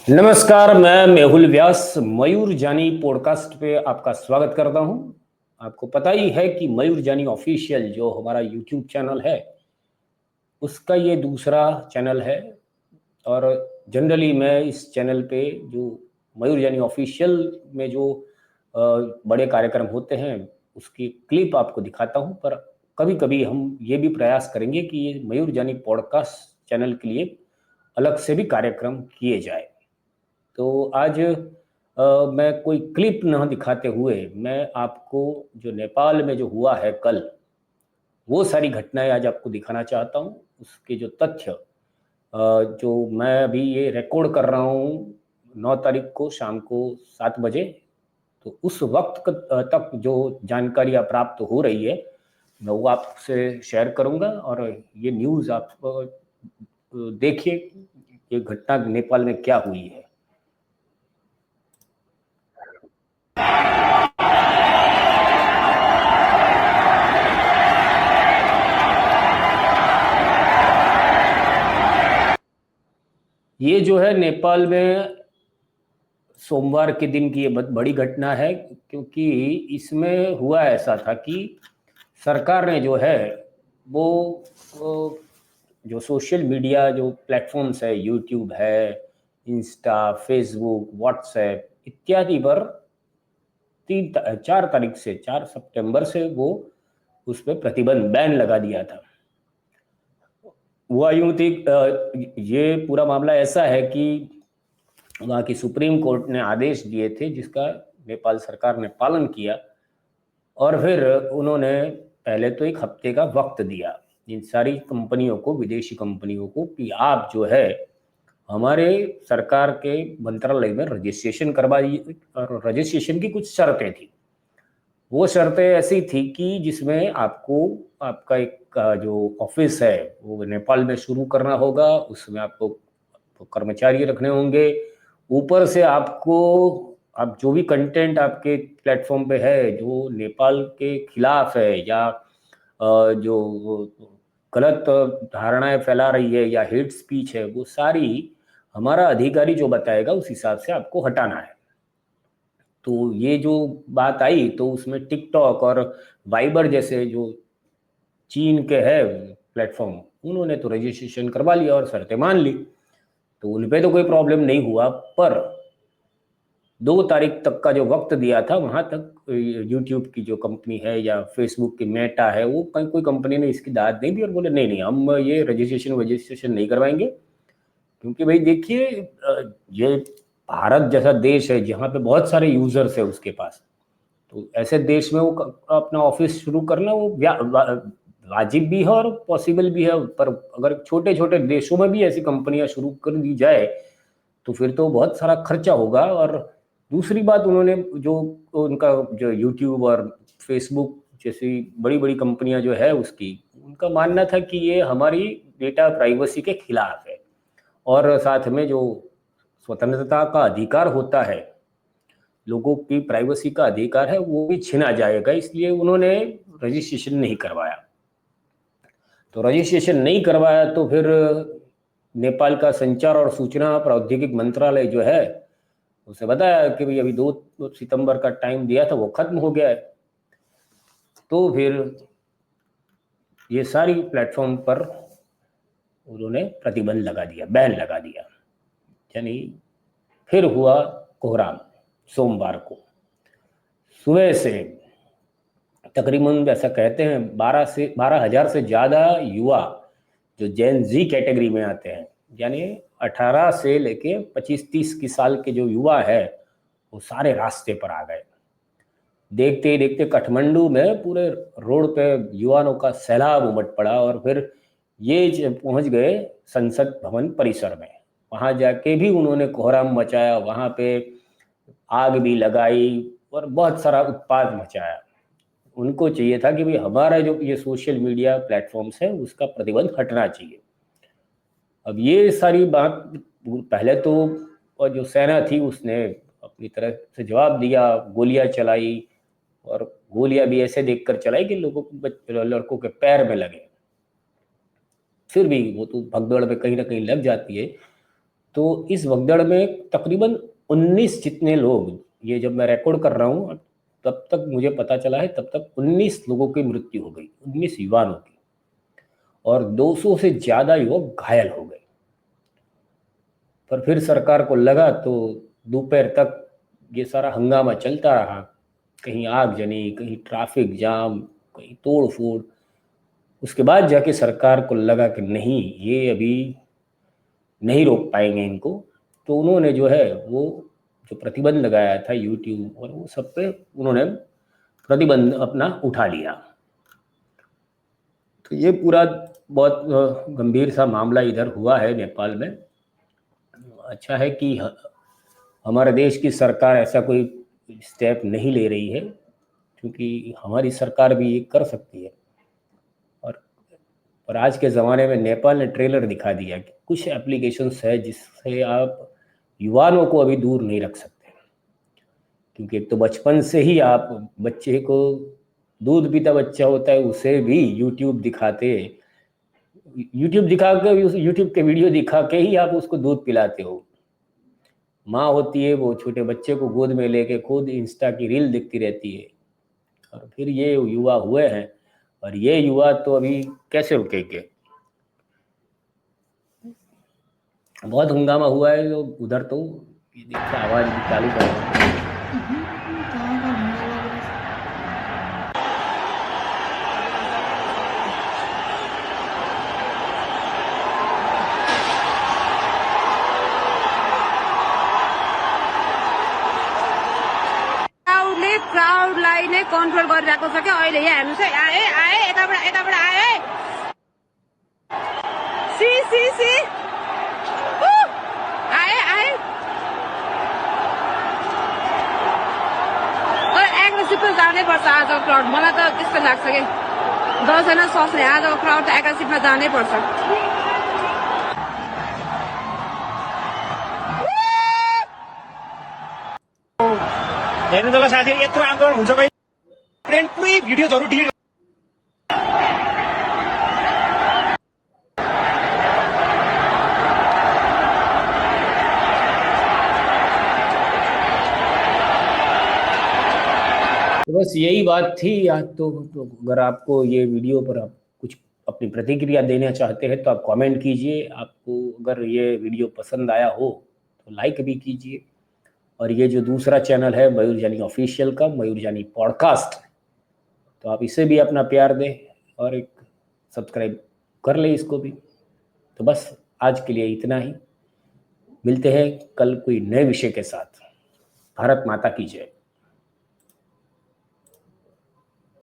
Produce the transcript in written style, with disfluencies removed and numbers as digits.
नमस्कार, मैं मेहुल व्यास मयूर जानी पॉडकास्ट पे आपका स्वागत करता हूं। आपको पता ही है कि मयूर जानी ऑफिशियल जो हमारा यूट्यूब चैनल है, उसका ये दूसरा चैनल है। और जनरली मैं इस चैनल पे जो मयूर जानी ऑफिशियल में जो बड़े कार्यक्रम होते हैं, उसकी क्लिप आपको दिखाता हूं। पर कभी-कभी हम ये भी प्रयास करेंगे कि ये मयूर जानी पॉडकास्ट चैनल के लिए अलग से भी कार्यक्रम किए जाए। तो आज मैं कोई क्लिप ना दिखाते हुए मैं आपको जो नेपाल में जो हुआ है कल, वो सारी घटनाएं आज आपको दिखाना चाहता हूँ। उसके जो तथ्य जो मैं अभी ये रिकॉर्ड कर रहा हूँ 9 तारीख को शाम को 7 बजे। तो उस वक्त तक जो जानकारियाँ प्राप्त हो रही है, मैं वो आपसे शेयर करूँगा। और ये न्यूज़ आप देखिए, ये घटना नेपाल में क्या हुई है। ये जो है नेपाल में सोमवार के दिन की ये बहुत बड़ी घटना है, क्योंकि इसमें हुआ ऐसा था कि सरकार ने जो है वो जो सोशल मीडिया जो प्लेटफॉर्म्स है, यूट्यूब है, इंस्टा, फेसबुक, व्हाट्सएप इत्यादि पर 4 तारीख से 4 सितंबर से वो उस पर प्रतिबंध बैन लगा दिया था। हुआ यूं थी, ये पूरा मामला ऐसा है कि वहाँ की सुप्रीम कोर्ट ने आदेश दिए थे, जिसका नेपाल सरकार ने पालन किया। और फिर उन्होंने पहले तो 1 हफ्ते का वक्त दिया इन सारी कंपनियों को, विदेशी कंपनियों को, कि आप जो है हमारे सरकार के मंत्रालय में रजिस्ट्रेशन करवाइए। और रजिस्ट्रेशन की कुछ शर्तें थी। वो शर्तें ऐसी थी कि जिसमें आपको आपका एक जो ऑफिस है वो नेपाल में शुरू करना होगा, उसमें आपको कर्मचारी रखने होंगे। ऊपर से आपको, आप जो भी कंटेंट आपके प्लेटफॉर्म पे है जो नेपाल के खिलाफ है या जो गलत धारणाएं फैला रही है या हेट स्पीच है, वो सारी हमारा अधिकारी जो बताएगा उस हिसाब से आपको हटाना है। तो ये जो बात आई, तो उसमें टिकटॉक और वाइबर जैसे जो चीन के है प्लेटफॉर्म, उन्होंने तो रजिस्ट्रेशन करवा लिया और शर्तें मान ली। तो उन पे तो कोई प्रॉब्लम नहीं हुआ। पर 2 तारीख तक का जो वक्त दिया था, वहां तक यूट्यूब की जो कंपनी है या फेसबुक की मेटा है, वो कोई कंपनी ने इसकी दाद नहीं दी और बोले नहीं नहीं, हम ये रजिस्ट्रेशन नहीं करवाएंगे। क्योंकि भाई देखिए, ये भारत जैसा देश है जहाँ पे बहुत सारे यूजर्स है उसके पास। तो ऐसे देश में वो अपना ऑफिस शुरू करना वो वाजिब भी है और पॉसिबल भी है। पर अगर छोटे छोटे देशों में भी ऐसी कंपनियां शुरू कर दी जाए, तो फिर तो बहुत सारा खर्चा होगा। और दूसरी बात, उन्होंने जो उनका जो यूट्यूब और फेसबुक जैसी बड़ी बड़ी कंपनियां जो है उसकी, उनका मानना था कि ये हमारी डेटा प्राइवेसी के खिलाफ है। और साथ में जो स्वतंत्रता का अधिकार होता है, लोगों की प्राइवेसी का अधिकार है, वो भी छीना जाएगा। इसलिए उन्होंने रजिस्ट्रेशन नहीं करवाया। तो रजिस्ट्रेशन नहीं करवाया तो फिर नेपाल का संचार और सूचना प्रौद्योगिकी मंत्रालय जो है, उसे बताया कि भाई अभी 2 सितंबर का टाइम दिया था, वो खत्म हो गया है। तो फिर ये सारी प्लेटफॉर्म पर उन्होंने प्रतिबंध लगा दिया, बैन लगा दिया। यानी फिर हुआ कोहराम सोमवार को सुबह से। तकरीबन ऐसा कहते हैं 12,000 से ज़्यादा युवा जो जेन जी कैटेगरी में आते हैं, यानी 18 से लेके 25-30 की साल के जो युवा है, वो सारे रास्ते पर आ गए। देखते ही देखते काठमांडू में पूरे रोड पे युवाओं का सैलाब उमड़ पड़ा। और फिर ये पहुंच गए संसद भवन परिसर में। वहां जाके भी उन्होंने कोहराम मचाया, वहां पे आग भी लगाई और बहुत सारा उत्पात मचाया। उनको चाहिए था कि भाई हमारा जो ये सोशल मीडिया प्लेटफॉर्म्स है उसका प्रतिबंध हटना चाहिए। अब ये सारी बात पहले तो, और जो सेना थी उसने अपनी तरफ से जवाब दिया, गोलियां चलाई। और गोलियां भी ऐसे देखकर चलाई कि लोगों को, लड़कों के पैर में लगे। फिर भी वो तो भगदड़ में कहीं ना कहीं लग जाती है। तो इस भगदड़ में तकरीबन 19 जितने लोग, ये जब मैं रिकॉर्ड कर रहा हूँ तब तक मुझे पता चला है, तब तक 19 लोगों की मृत्यु हो गई, 19 युवाओं की, और 200 से ज़्यादा युवक घायल हो गए। पर फिर सरकार को लगा, तो दोपहर तक ये सारा हंगामा चलता रहा, कहीं आगजनी, कहीं ट्रैफिक जाम, कहीं तोड़ फोड़। उसके बाद जाके सरकार को लगा कि नहीं, ये अभी नहीं रोक पाएंगे इनको, तो उन्होंने जो है वो जो प्रतिबंध लगाया था यूट्यूब और वो सब पे, उन्होंने प्रतिबंध अपना उठा लिया। तो ये पूरा बहुत गंभीर सा मामला इधर हुआ है नेपाल में। अच्छा है कि हमारे देश की सरकार ऐसा कोई स्टेप नहीं ले रही है, क्योंकि हमारी सरकार भी ये कर सकती है। और आज के ज़माने में नेपाल ने ट्रेलर दिखा दिया कि कुछ एप्लीकेशंस है जिससे आप युवाओं को अभी दूर नहीं रख सकते, क्योंकि एक तो बचपन से ही आप बच्चे को, दूध पीता बच्चा होता है उसे भी यूट्यूब दिखा के यूट्यूब के वीडियो दिखा के ही आप उसको दूध पिलाते हो। माँ होती है वो छोटे बच्चे को गोद में लेके खुद इंस्टा की रील दिखती रहती है, और फिर ये युवा हुए हैं, और ये युवा तो अभी कैसे रुकेंगे। बहुत हंगामा हुआ है तो उधर, तो ये देखिए आवाज भी चालू कर रहा है। क्राउडलाई नै कन्ट्रोल गरिरहेको छ क्या अहिले। यहाँ हेर्नुहोस् है, आए आए यताबाट आए, सी सी सी आए एग्रेसिभ जानै पर्छ आजको क्राउड, मलाई त त्यस्तो लाग्छ कि 10 जना सक्ने आजको क्राउड त एग्रेसिभमा जानै पर्छ। हेर्नु त साथीहरु, यत्रो आन्दोलन हुन्छ कहिले पुरै भिडियोजहरु डिलिट। तो बस यही बात थी आज। तो अगर आपको ये वीडियो पर आप कुछ अपनी प्रतिक्रिया देना चाहते हैं तो आप कमेंट कीजिए। आपको अगर ये वीडियो पसंद आया हो तो लाइक भी कीजिए। और ये जो दूसरा चैनल है मयूर जानी ऑफिशियल का, मयूर जानी पॉडकास्ट, तो आप इसे भी अपना प्यार दें और एक सब्सक्राइब कर ले इसको भी। तो बस आज के लिए इतना ही, मिलते हैं कल कोई नए विषय के साथ। भारत माता की जय।